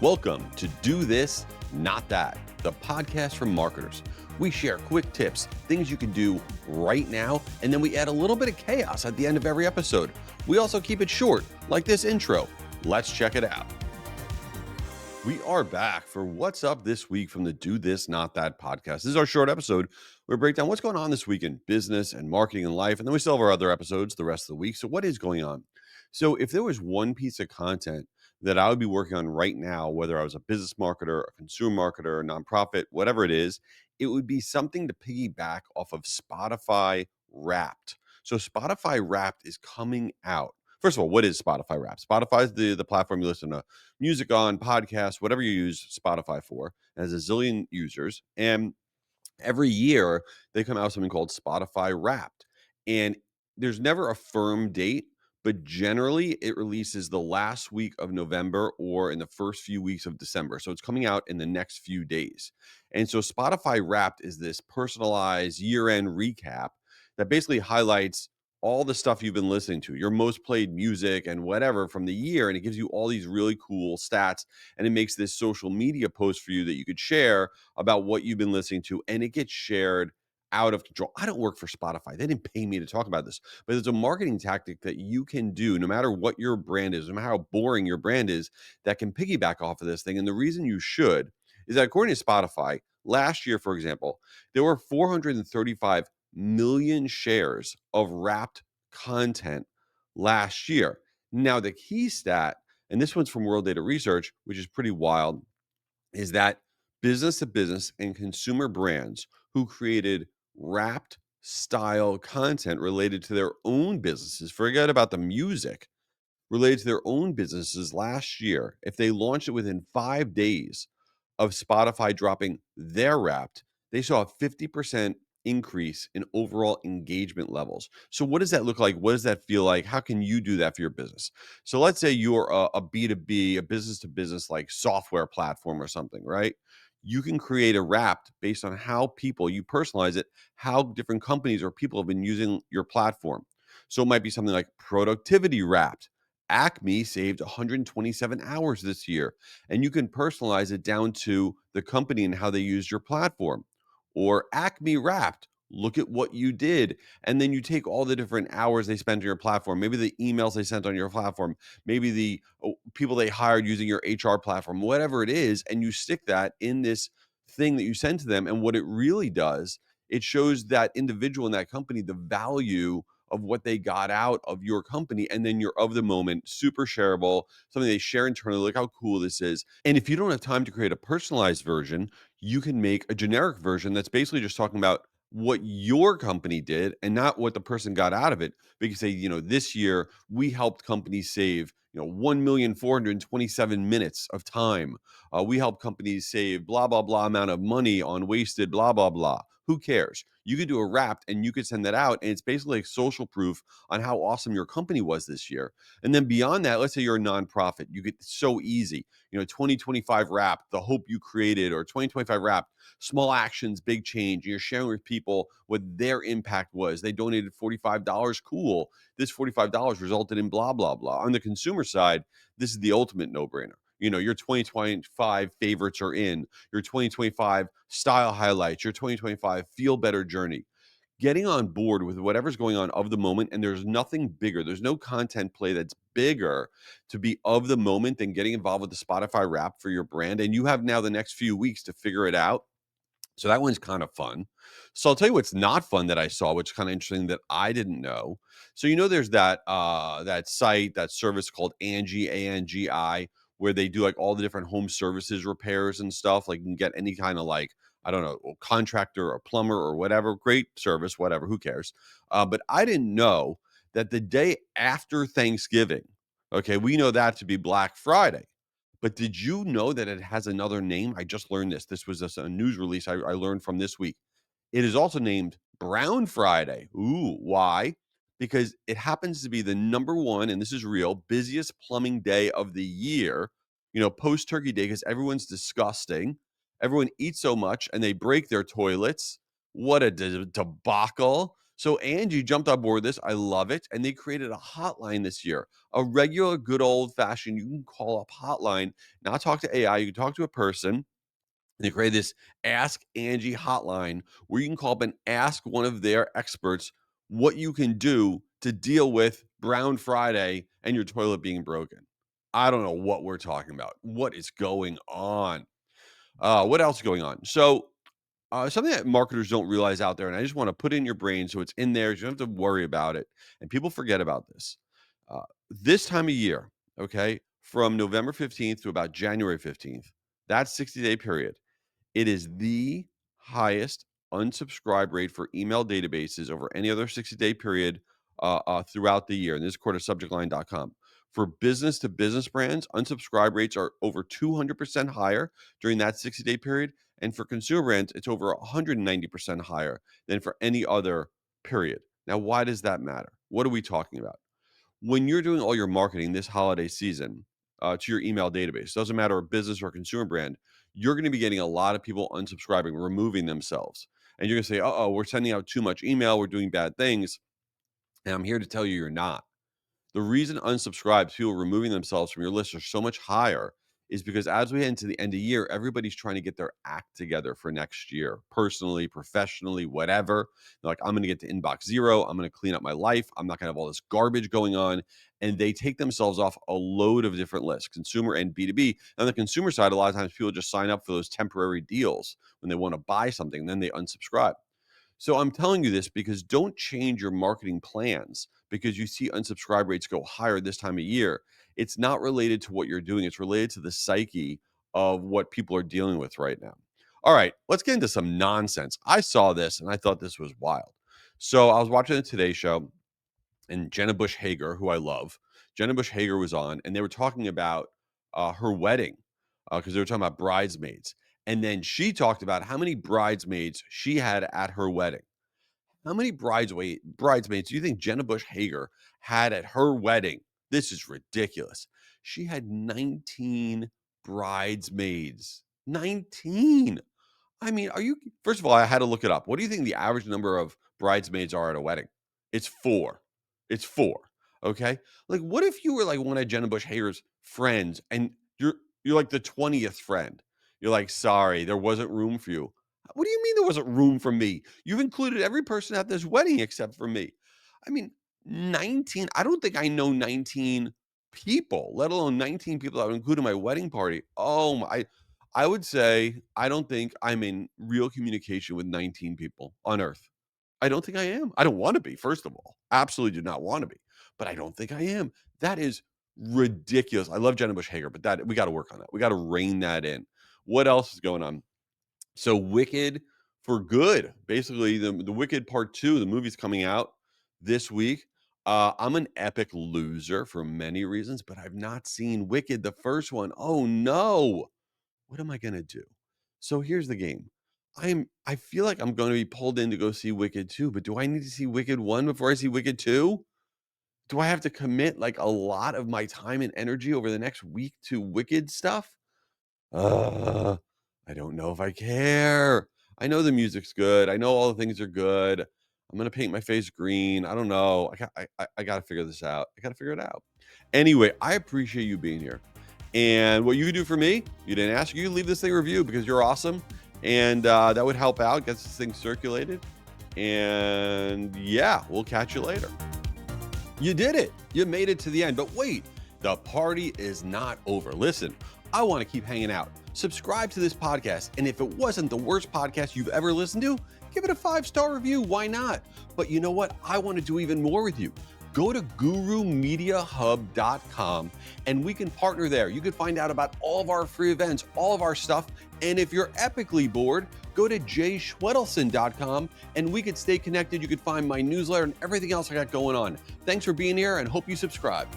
Welcome to Do This, Not That, the podcast for marketers. We share quick tips, things you can do right now, and then we add a little bit of chaos at the end of every episode. We also keep it short, like this intro. Let's check it out. We are back for What's Up This Week from the Do This, Not That podcast. This is our short episode where we break down what's going on this week in business and marketing and life, and then we still have our other episodes the rest of the week. So what is going on? So if there was one piece of content that I would be working on right now, whether I was a business marketer, a consumer marketer, a nonprofit, whatever it would be something to piggyback off of Spotify Wrapped. So Spotify Wrapped is coming out. First of all, what is Spotify Wrapped? Spotify is the platform you listen to music on, podcasts, whatever you use Spotify for. It has a zillion users. And every year they come out with something called Spotify Wrapped. And there's never a firm date, but generally it releases the last week of November or in the first few weeks of December. So it's coming out in the next few days. And so Spotify Wrapped is this personalized year-end recap that basically highlights all the stuff you've been listening to, your most played music and whatever from the year. And it gives you all these really cool stats. And it makes this social media post for you that you could share about what you've been listening to. And it gets shared out of control. I don't work for Spotify. They didn't pay me to talk about this, but it's a marketing tactic that you can do no matter what your brand is, no matter how boring your brand is, that can piggyback off of this thing. And the reason you should is that according to Spotify, last year, for example, there were 435 million shares of wrapped content last year. Now, the key stat, and this one's from World Data Research, which is pretty wild, is that business to business and consumer brands who created wrapped style content related to their own businesses, forget about the music, related to their own businesses last year, if they launched it within 5 days of Spotify dropping their Wrapped, they saw a 50% increase in overall engagement levels. So what does that look like? What does that feel like? How can you do that for your business? So let's say you're a B2B, a business to business like software platform or something, right? You can create a Wrapped based on how people, you personalize it, how different companies or people have been using your platform. So it might be something like productivity Wrapped. Acme saved 127 hours this year, and you can personalize it down to the company and how they use your platform. Or Acme Wrapped, look at what you did. And then you take all the different hours they spent on your platform, maybe the emails they sent on your platform, maybe the people they hired using your HR platform, whatever it is, and you stick that in this thing that you send to them. And what it really does, it shows that individual in that company the value of what they got out of your company. And then you're of the moment, super shareable, something they share internally. Look how cool this is. And if you don't have time to create a personalized version, you can make a generic version that's basically just talking about what your company did and not what the person got out of it. But you say, this year we helped companies save, 1,427 minutes of time. We help companies save blah, blah, blah amount of money on wasted blah, blah, blah. Who cares? You could do a Wrapped and you could send that out. And it's basically like social proof on how awesome your company was this year. And then beyond that, let's say you're a nonprofit. You get so easy, 2025 Wrapped, the hope you created, or 2025 Wrapped, small actions, big change. You're sharing with people what their impact was. They donated $45. Cool. This $45 resulted in blah, blah, blah. On the consumer side, this is the ultimate no-brainer. Your 2025 favorites are in, your 2025 style highlights, your 2025 feel better journey. Getting on board with whatever's going on of the moment, and there's nothing bigger. There's no content play that's bigger to be of the moment than getting involved with the Spotify Wrap for your brand. And you have now the next few weeks to figure it out. So that one's kind of fun. So I'll tell you what's not fun that I saw, which is kind of interesting that I didn't know. So there's that site, that service called Angie, ANGI, where they do like all the different home services repairs and stuff. Like you can get any kind of like, I don't know, contractor or plumber or whatever. Great service, whatever, who cares? But I didn't know that the day after Thanksgiving, okay, we know that to be Black Friday. But did you know that it has another name? I just learned this. This was just a news release I learned from this week. It is also named Brown Friday. Ooh, why? Because it happens to be the number one, and this is real, busiest plumbing day of the year, post Turkey Day, because everyone's disgusting. Everyone eats so much and they break their toilets. What a debacle. So Angie jumped on board this. I love it. And they created a hotline this year, a regular, good old fashioned, you can call up hotline, not talk to AI, you can talk to a person. They created this Ask Angie hotline where you can call up and ask one of their experts what you can do to deal with Brown Friday and your toilet being broken. I don't know what we're talking about. What is going on? What else is going on? So, something that marketers don't realize out there, and I just want to put in your brain so it's in there. So you don't have to worry about it. And people forget about this. This time of year, okay, from November 15th to about January 15th, that 60-day period, it is the highest unsubscribe rate for email databases over any other 60-day period throughout the year. And this is according to subjectline.com. For business to business brands, unsubscribe rates are over 200% higher during that 60-day period. And for consumer brands, it's over 190% higher than for any other period. Now, why does that matter? What are we talking about? When you're doing all your marketing this holiday season to your email database, doesn't matter a business or consumer brand, you're going to be getting a lot of people unsubscribing, removing themselves. And you're going to say, we're sending out too much email, we're doing bad things. And I'm here to tell you you're not. The reason unsubscribes, people removing themselves from your list, are so much higher is because as we head into the end of the year, everybody's trying to get their act together for next year, personally, professionally, whatever. They're like, I'm going to get to inbox zero. I'm going to clean up my life. I'm not going to have all this garbage going on. And they take themselves off a load of different lists, consumer and B2B. On the consumer side, a lot of times people just sign up for those temporary deals when they want to buy something, and then they unsubscribe. So I'm telling you this because don't change your marketing plans because you see unsubscribe rates go higher this time of year. It's not related to what you're doing. It's related to the psyche of what people are dealing with right now. All right, let's get into some nonsense. I saw this and I thought this was wild. So I was watching the Today Show and Jenna Bush Hager, who I love, Jenna Bush Hager was on, and they were talking about her wedding because they were talking about bridesmaids. And then she talked about how many bridesmaids she had at her wedding. How many bridesmaids do you think Jenna Bush Hager had at her wedding? This is ridiculous. She had 19 bridesmaids. 19. I mean, are you first of all, I had to look it up. What do you think the average number of bridesmaids are at a wedding? It's 4. It's 4. Okay? Like, what if you were like one of Jenna Bush Hager's friends and you're like the 20th friend? You're like, sorry, there wasn't room for you. What do you mean there wasn't room for me? You've included every person at this wedding except for me. I mean, 19. I don't think I know 19 people, let alone 19 people that would include in my wedding party. Oh my, I would say I don't think I'm in real communication with 19 people on earth. I don't think I am. I don't want to be, first of all. Absolutely do not want to be. But I don't think I am. That is ridiculous. I love Jenna Bush Hager, but that we got to work on that. We got to rein that in. What else is going on? So Wicked for Good. Basically, the Wicked Part 2, the movie's coming out this week. I'm an epic loser for many reasons, but I've not seen Wicked, the first one. Oh no. What am I gonna do? So here's the game. I feel like I'm gonna be pulled in to go see Wicked 2, but do I need to see Wicked 1 before I see Wicked 2? Do I have to commit like a lot of my time and energy over the next week to Wicked stuff? Uh, I don't know if I care. I know the music's good. I know all the things are good. I'm gonna paint my face green. I don't know. I gotta figure this out. I gotta figure it out. Anyway, I appreciate you being here. And what you can do for me, you didn't ask, you can leave this thing review because you're awesome. And that would help out, get this thing circulated. And yeah, we'll catch you later. You did it. You made it to the end. But wait, the party is not over. Listen, I want to keep hanging out. Subscribe to this podcast. And if it wasn't the worst podcast you've ever listened to, give it a 5-star review. Why not? But you know what? I want to do even more with you. Go to gurumediahub.com and we can partner there. You can find out about all of our free events, all of our stuff. And if you're epically bored, go to jayschwedelson.com and we could stay connected. You could find my newsletter and everything else I got going on. Thanks for being here and hope you subscribe.